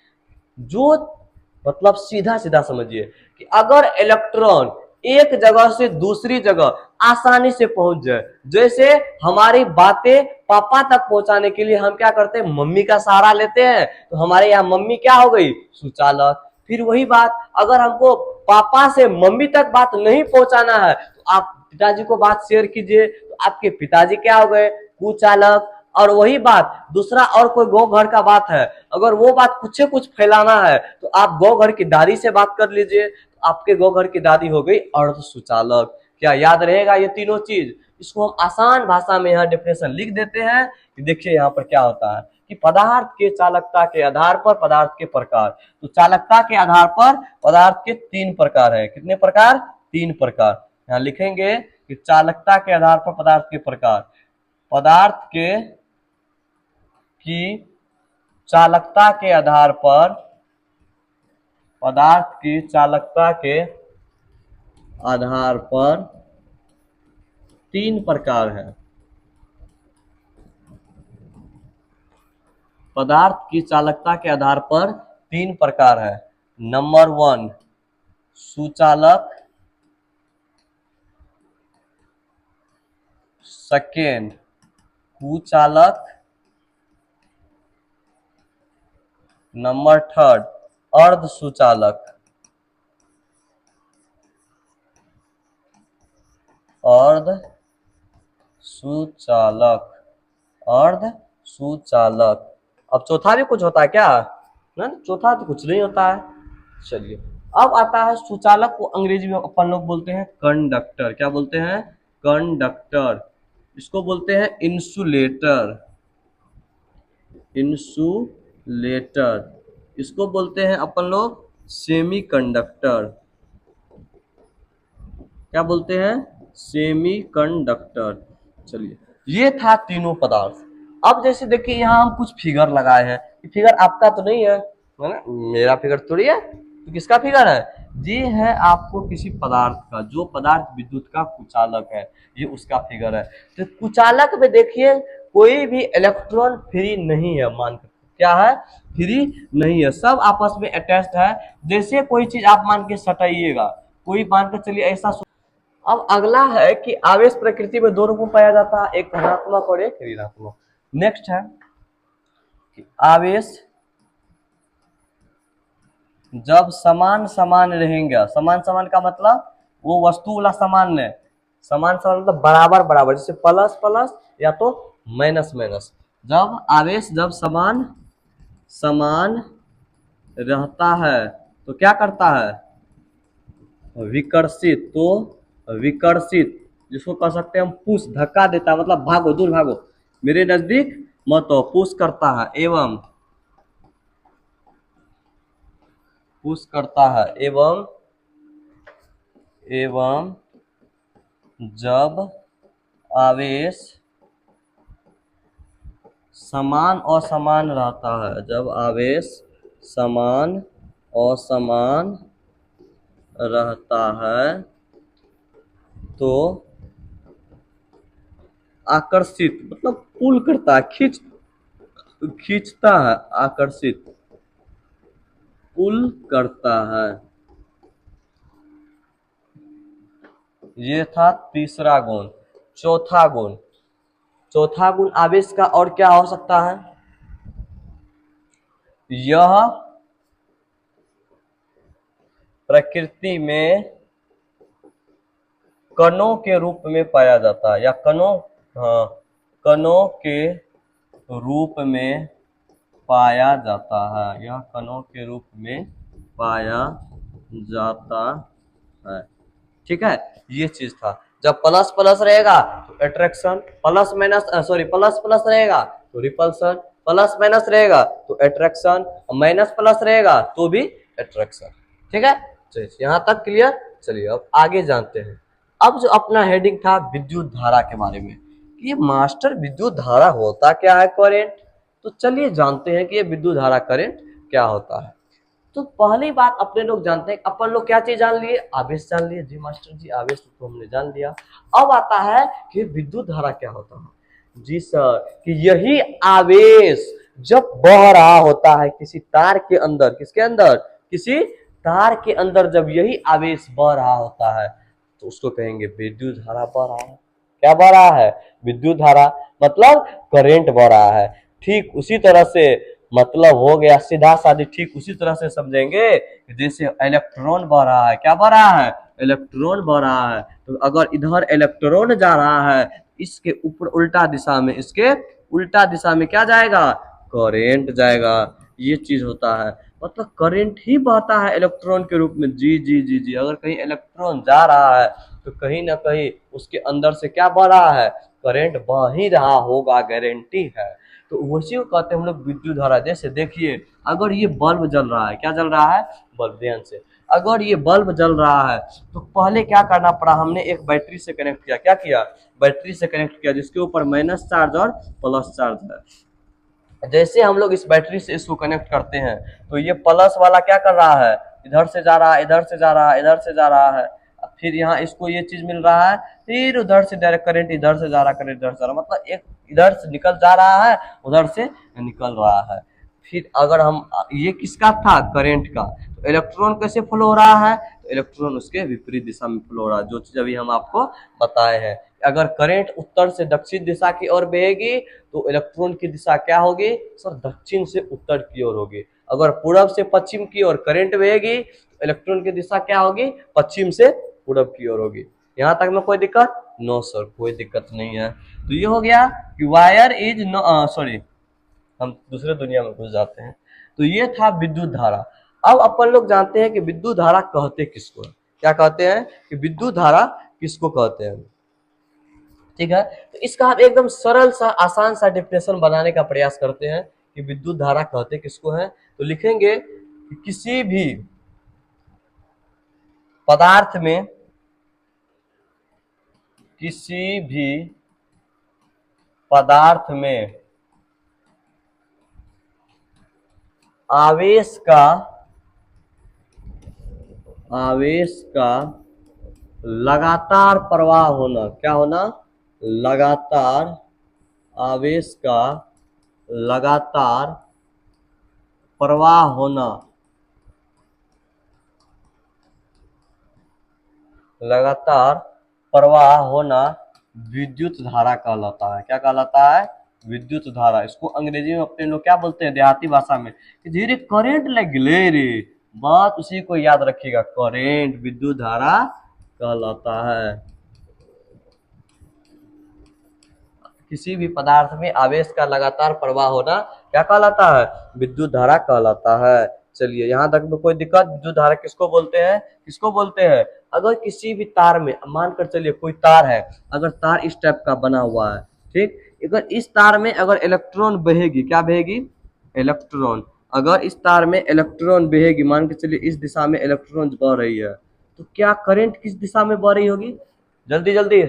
जो मतलब सीधा सीधा समझिए कि अगर इलेक्ट्रॉन एक जगह से दूसरी जगह आसानी से पहुंच जाए, जैसे हमारी बातें पापा तक पहुंचाने के लिए हम क्या करते हैं, मम्मी का सहारा लेते हैं, तो हमारे यहाँ मम्मी क्या हो गई, सुचालक। फिर वही बात, अगर हमको पापा से मम्मी तक बात नहीं पहुंचाना है तो आप पिताजी को बात शेयर कीजिए, तो आपके पिताजी क्या हो गए, कुचालक। और वही बात दूसरा और कोई गौ घर का बात है, अगर वो बात कुछ फैलाना है तो आप गौ घर की दादी से बात कर लीजिए, तो आपके गौ घर की दादी हो गई अर्ध सुचालक। क्या याद रहेगा ये तीनों चीज, इसको हम आसान भाषा में यहाँ डेफिनेशन लिख देते हैं कि देखिए यहाँ पर क्या होता है कि पदार्थ के चालकता के आधार पर पदार्थ के प्रकार। तो चालकता के आधार पर पदार्थ के तीन प्रकार है, कितने प्रकार, तीन प्रकार। यहाँ लिखेंगे कि चालकता के आधार पर पदार्थ के प्रकार, पदार्थ के की चालकता के आधार पर, पदार्थ की चालकता के आधार पर तीन प्रकार है। पदार्थ की चालकता के आधार पर तीन प्रकार है। नंबर 1 सुचालक, सेकेंड कुचालक, नंबर 3 अर्ध सुचालक। अर्ध सुचालक, अर्ध सुचालक। अब चौथा भी कुछ होता है क्या, ना चौथा तो कुछ नहीं होता है। चलिए अब आता है सुचालक को अंग्रेजी में अपन लोग बोलते हैं कंडक्टर। क्या बोलते हैं, कंडक्टर। इसको बोलते हैं इंसुलेटर, इंसुलेटर। इसको बोलते हैं अपन लोग सेमी कंडक्टर। क्या बोलते हैं, सेमी कंडक्टर। चलिए ये था तीनों पदार्थ। अब जैसे देखिए यहाँ हम कुछ फिगर लगाए हैं, ये फिगर आपका तो नहीं है ना, मेरा फिगर थोड़ी है, तो किसका फिगर है? ये है आपको किसी पदार्थ का, जो पदार्थ विद्युत का कुचालक है, ये उसका फिगर है। तो कुचालक में देखिए कोई भी इलेक्ट्रॉन फ्री नहीं है, मान के क्या है, फ्री नहीं है, सब आपस में अटैच्ड है। जैसे कोई चीज आप मान के सटाइएगा, कोई मान के चलिए ऐसा। अब अगला है कि आवेश प्रकृति में दो रूप में पाया जाता है, एक धनात्मक और एक ऋणात्मक। नेक्स्ट है कि आवेश जब समान समान रहेंगे, समान समान का मतलब वो वस्तु वाला समान है, समान समान मतलब बराबर बराबर, जैसे प्लस प्लस या तो माइनस माइनस। जब आवेश जब समान समान रहता है तो क्या करता है, विकर्षित। तो विकर्षित जिसको कह सकते हैं हम पुश, धक्का देता है, मतलब भागो दूर भागो, मेरे नजदीक मत आओ, पुश करता है। एवं पुश करता है, एवं एवं जब आवेश समान असमान रहता है, जब आवेश समान असमान रहता है तो आकर्षित मतलब पुल करता है, खींचता है, आकर्षित पुल करता है। ये था तीसरा गुण। चौथा गुण, चौथा गुण आवेश का और क्या हो सकता है, यह प्रकृति में कणों के रूप में पाया जाता है, या कणों, हाँ, कणों के रूप में पाया जाता है, यह कणों के रूप में पाया जाता है। ठीक है, ये चीज था। जब प्लस प्लस रहेगा तो attraction, plus minus sorry plus plus रहेगा तो रिपल्सन, प्लस माइनस रहेगा तो अट्रैक्शन, माइनस प्लस रहेगा तो भी अट्रैक्शन। ठीक है, चलिए यहाँ तक क्लियर। चलिए अब आगे जानते हैं। अब जो अपना हेडिंग था विद्युत धारा के बारे में, कि ये मास्टर विद्युत धारा होता क्या है, करंट। तो चलिए जानते हैं कि ये विद्युत धारा करंट क्या होता है। तो पहली बात अपने लोग जानते हैं, अपन लोग क्या चीज जान लिए, आवेश जान लिए जी मास्टर जी, आवेश तो हमने जान लिया। अब आता है कि विद्युत धारा क्या होता है। जी सर, कि यही आवेश जब बह रहा होता है किसी तार के अंदर, किसके अंदर, किसी तार के अंदर, जब यही आवेश बह रहा होता है तो उसको कहेंगे विद्युत धारा बह रहा है। क्या बह रहा है, विद्युत धारा, मतलब करंट बह रहा है। ठीक उसी तरह से मतलब हो गया सीधा साधी, ठीक उसी तरह से समझेंगे जैसे इलेक्ट्रॉन बह रहा है, क्या बह रहा है, इलेक्ट्रॉन बह रहा है। तो अगर इधर इलेक्ट्रॉन जा रहा है, इसके ऊपर उल्टा दिशा में, इसके उल्टा दिशा में क्या जाएगा, करेंट जाएगा। ये चीज होता है, मतलब करंट ही बहता है इलेक्ट्रॉन के रूप में। जी जी जी जी, अगर कहीं इलेक्ट्रॉन जा रहा है तो कहीं ना कहीं उसके अंदर से क्या बह रहा है, करंट बह ही रहा होगा, गारंटी है। तो उसी को कहते हैं हम लोग विद्युत धारा। जैसे देखिए अगर ये बल्ब जल रहा है, क्या जल रहा है, बल्ब, ध्यान से, अगर ये बल्ब जल रहा है तो पहले क्या करना पड़ा, हमने एक बैटरी से कनेक्ट किया, क्या किया, बैटरी से कनेक्ट किया, जिसके ऊपर माइनस चार्ज और प्लस चार्ज है। जैसे हम लोग इस बैटरी से इसको कनेक्ट करते हैं तो ये प्लस वाला क्या कर रहा है, इधर से जा रहा है, इधर से जा रहा है, इधर से जा रहा है, फिर यहाँ इसको ये चीज मिल रहा है, फिर उधर से डायरेक्ट करंट इधर से जा रहा है, करंट इधर से जा रहा है, मतलब एक इधर से निकल जा रहा है, उधर से निकल रहा है। फिर अगर हम, ये किसका था, करंट का, तो इलेक्ट्रॉन कैसे फ्लो हो रहा है, तो इलेक्ट्रॉन उसके विपरीत दिशा में फ्लो हो रहा है, जो चीज अभी हम आपको बताए हैं। अगर करंट उत्तर से दक्षिण दिशा की ओर बहेगी तो इलेक्ट्रॉन की दिशा क्या होगी सर, दक्षिण से उत्तर की ओर होगी। अगर पूरब से पश्चिम की ओर करंट बहेगी तो इलेक्ट्रॉन की दिशा क्या होगी, पश्चिम से पूरब की ओर होगी। यहाँ तक में कोई दिक्कत, नो सर, कोई दिक्कत नहीं है। तो ये हो गया कि वायर इज नो, सॉरी हम दूसरे दुनिया में घुस जाते हैं। तो ये था विद्युत धारा। अब अपन लोग जानते हैं कि विद्युत धारा कहते किसको है, क्या कहते हैं कि विद्युत धारा किसको कहते हैं। ठीक है, तो इसका हम एकदम सरल सा आसान सा डिफिनेशन बनाने का प्रयास करते हैं कि विद्युत धारा कहते किसको है। तो लिखेंगे कि पदार्थ में किसी भी पदार्थ में आवेश का आवेश का लगातार प्रवाह होना, क्या होना, लगातार, आवेश का लगातार प्रवाह होना, लगातार प्रवाह होना विद्युत धारा कहलाता है। क्या कहलाता है, विद्युत धारा। इसको अंग्रेजी में अपने लोग क्या बोलते हैं देहाती भाषा में, कि धीरे करंट लग गए रे, बात उसी को याद रखिएगा, करंट विद्युत धारा कहलाता है। किसी भी पदार्थ में आवेश का लगातार प्रवाह होना क्या कहलाता है, विद्युत धारा कहलाता है। चलिए यहाँ तक में कोई दिक्कत, विद्युत धारा किसको बोलते हैं, किसको बोलते हैं, अगर किसी भी तार में मानकर चलिए कोई तार है, अगर तार इस टाइप का बना हुआ है, ठीक, अगर इस तार में अगर इलेक्ट्रॉन बहेगी, क्या बहेगी, इलेक्ट्रॉन, अगर इस तार में इलेक्ट्रॉन बहेगी, मान के चलिए इस दिशा में इलेक्ट्रॉन बह रही है, तो क्या करंट किस दिशा में बह रही होगी, जल्दी जल्दी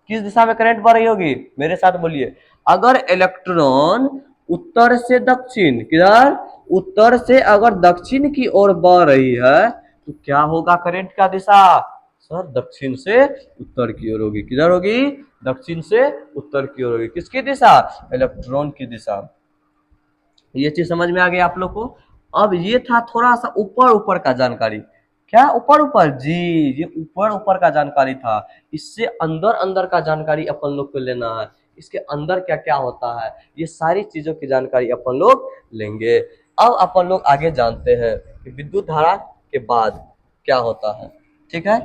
किस दिशा में करंट बह रही होगी, मेरे साथ बोलिए। अगर इलेक्ट्रॉन उत्तर से दक्षिण, किधर, उत्तर से अगर दक्षिण की ओर बह रही है तो क्या होगा करंट का दिशा, सर दक्षिण से उत्तर की ओर होगी। किधर होगी, दक्षिण से उत्तर की ओर होगी। किसकी दिशा, इलेक्ट्रॉन की दिशा। ये चीज समझ में आ गई आप लोग को। अब ये था थोड़ा सा ऊपर ऊपर का जानकारी, क्या ऊपर ऊपर, जी ये ऊपर ऊपर का जानकारी था। इससे अंदर अंदर का जानकारी अपन लोग को लेना है, इसके अंदर क्या क्या होता है, ये सारी चीजों की जानकारी अपन लोग लेंगे। अब अपन लोग आगे जानते हैं कि विद्युत धारा के बाद क्या होता है, ठीक है,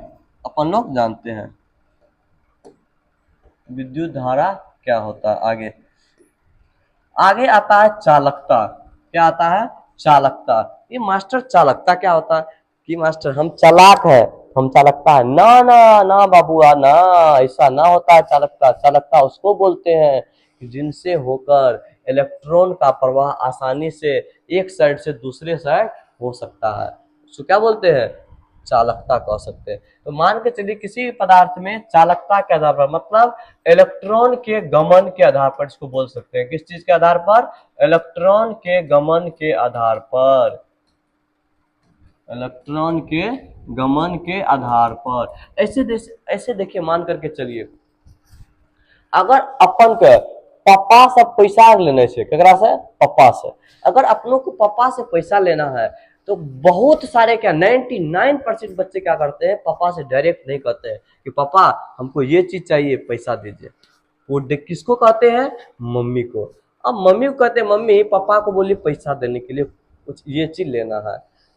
अपन लोग जानते हैं विद्युत धारा क्या होता है। आगे आगे आता है चालकता। क्या आता है, चालकता। ये मास्टर चालकता क्या होता है, कि मास्टर हम चालाक है, हम चालकता है, ना ना ना बाबूआ ना, ऐसा ना होता है। चालकता, चालकता उसको बोलते हैं कि जिनसे होकर इलेक्ट्रॉन का प्रवाह आसानी से एक साइड से दूसरे साइड हो सकता है, उसको क्या बोलते हैं, चालकता कह सकते हैं। तो मान के चलिए किसी भी पदार्थ में चालकता के आधार पर, मतलब इलेक्ट्रॉन के गमन के आधार पर इसको बोल सकते हैं। किस चीज के आधार पर, इलेक्ट्रॉन के गमन के आधार पर, इलेक्ट्रॉन के गमन के आधार पर। ऐसे देखिए, मान करके चलिए, अगर अपन के पापा से पैसा लेने से, केकरा से, पापा से, अगर अपनों को पापा से पैसा लेना है तो बहुत सारे क्या 99% बच्चे क्या करते हैं, पापा से डायरेक्ट नहीं कहते हैं कि पापा हमको ये चीज चाहिए पैसा दीजिए, वो किसको कहते हैं, मम्मी को। अब मम्मी को कहते हैं, मम्मी पापा को बोलिए पैसा देने के लिए, कुछ ये चीज लेना है।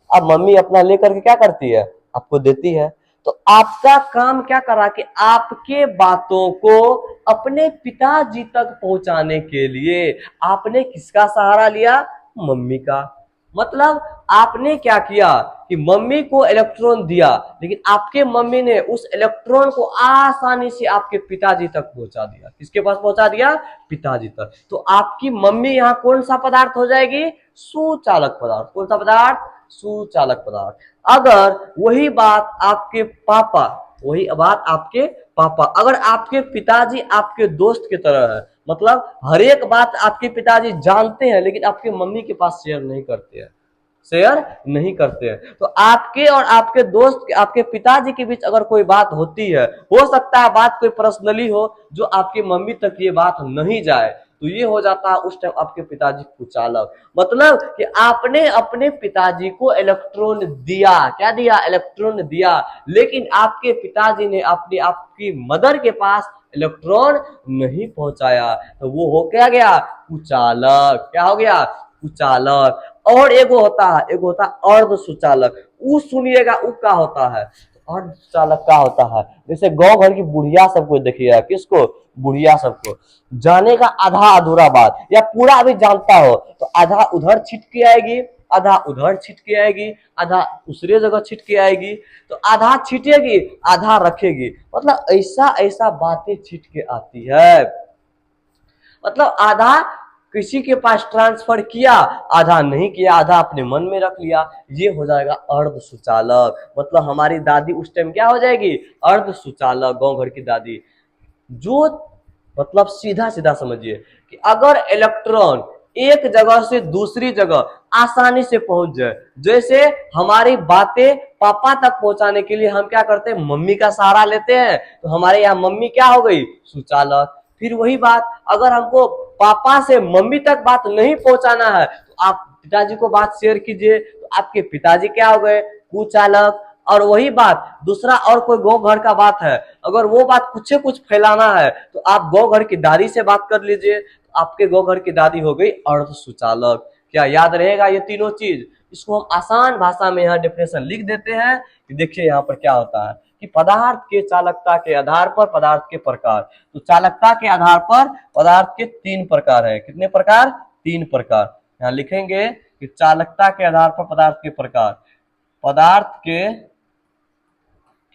अब मम्मी अपना लेकर के क्या करती है, आपको देती है। तो आपका काम क्या करा कि आपके बातों को अपने पिताजी तक पहुंचाने के लिए आपने किसका सहारा लिया, मम्मी का। मतलब आपने क्या किया कि मम्मी को इलेक्ट्रॉन दिया, लेकिन आपके मम्मी ने उस इलेक्ट्रॉन को आसानी से आपके पिताजी तक पहुंचा दिया। किसके पास पहुंचा दिया, पिताजी तक। तो आपकी मम्मी यहाँ कौन सा पदार्थ हो जाएगी, सुचालक पदार्थ। कौन सा पदार्थ, सुचालक पदार्थ। अगर वही बात आपके पापा, वही बात आपके पापा, अगर आपके पिताजी आपके दोस्त की तरह है, मतलब हर एक बात आपके पिताजी जानते हैं लेकिन आपके मम्मी के पास शेयर नहीं करते हैं, शेयर नहीं करते हैं, तो आपके और आपके दोस्त, आपके पिताजी के बीच अगर कोई बात होती है, हो सकता है बात कोई पर्सनली हो जो आपकी मम्मी तक ये बात नहीं जाए, तो ये हो जाता है उस टाइम आपके पिताजी कुचालक। मतलब कि आपने अपने पिताजी को इलेक्ट्रॉन दिया, क्या दिया, इलेक्ट्रॉन दिया, लेकिन आपके पिताजी ने अपनी आपकी मदर के पास इलेक्ट्रॉन नहीं पहुंचाया, तो वो हो क्या गया, कुचालक। क्या हो गया, कुचालक। और एगो होता है, एगो होता है अर्ध सुचालक। उ सुनिएगा, उ क्या होता है, अर्ध सुचालक क्या होता है, जैसे गांव घर की बुढ़िया सबको देखिएगा, किसको, बुढ़िया सबको, जाने का आधा अधूरा बात या पूरा अभी जानता हो तो आधा उधर छिट के आएगी, आधा उधर छिट के आएगी, आधा दूसरे जगह छिट के आएगी, तो आधा छिटेगी आधा रखेगी, मतलब ऐसा ऐसा बातें छिट के आती है। मतलब आधा किसी के पास ट्रांसफर किया, आधा नहीं किया, आधा अपने मन में रख लिया, ये हो जाएगा अर्ध सुचालक। मतलब हमारी दादी उस टाइम क्या हो जाएगी, अर्ध सुचालक, गांव घर की दादी। जो मतलब सीधा सीधा समझिए कि अगर इलेक्ट्रॉन एक जगह से दूसरी जगह आसानी से पहुंच जाए। जैसे हमारी बातें पापा तक पहुंचाने के लिए हम क्या करते हैं, मम्मी का सहारा लेते हैं, तो हमारे यहाँ मम्मी क्या हो गई, सुचालक। फिर वही बात, अगर हमको पापा से मम्मी तक बात नहीं पहुंचाना है तो आप पिताजी को बात शेयर कीजिए, तो आपके पिताजी क्या हो गए, कुचालक। और वही बात दूसरा और कोई गौ घर का बात है, अगर वो बात कुछ फैलाना है तो आप गौ घर की दादी से बात कर लीजिए, तो आपके गौ घर की दादी हो गई अर्ध सुचालक। क्या याद रहेगा ये तीनों चीज? इसको हम आसान भाषा में यहाँ डेफिनेशन लिख देते हैं कि देखिए यहाँ पर क्या होता है कि पदार्थ के चालकता के आधार पर पदार्थ के प्रकार। तो चालकता के आधार पर पदार्थ के तीन प्रकार है। कितने प्रकार? तीन प्रकार। यहाँ लिखेंगे कि चालकता के आधार पर पदार्थ के प्रकार, पदार्थ के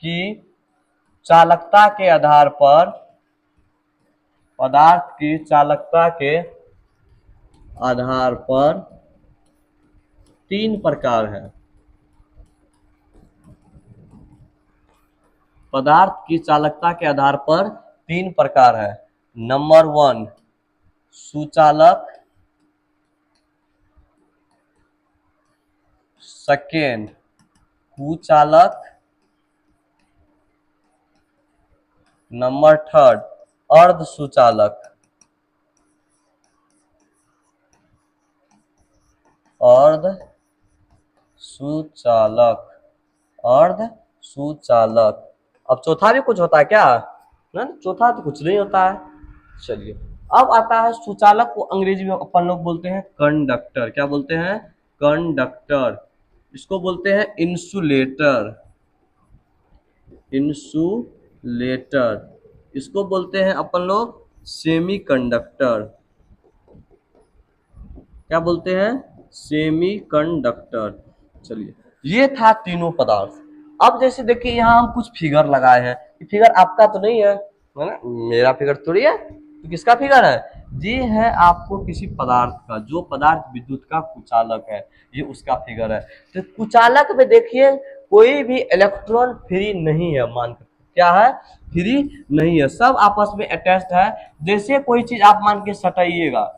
की चालकता के आधार पर, पदार्थ की चालकता के आधार पर तीन प्रकार है। पदार्थ की चालकता के आधार पर तीन प्रकार है। नंबर 1 सुचालक, सेकेंड कुचालक, नंबर 3 अर्ध सुचालक। अर्ध सुचालक, अर्ध सुचालक। अब चौथा भी कुछ होता है क्या? ना, चौथा तो कुछ नहीं होता है। चलिए अब आता है सुचालक को अंग्रेजी में अपन लोग बोलते हैं कंडक्टर। क्या बोलते हैं? कंडक्टर। इसको बोलते हैं इंसुलेटर, इंसुलेटर। इसको बोलते हैं अपन लोग सेमी कंडक्टर। क्या बोलते हैं? Semi conductor. चलिए ये था तीनों पदार्थ। अब जैसे देखिए यहाँ हम कुछ फिगर लगाए हैं, ये फिगर आपका तो नहीं है ना, मेरा फिगर थोड़ी है, तो किसका फिगर है? ये है आपको किसी पदार्थ का, जो पदार्थ विद्युत का कुचालक है, ये उसका फिगर है। तो कुचालक में देखिए कोई भी इलेक्ट्रॉन फ्री नहीं है, मान कर क्या है, फ्री नहीं है, सब आपस में अटैच्ड है। जैसे कोई चीज आप मान के सटाइएगा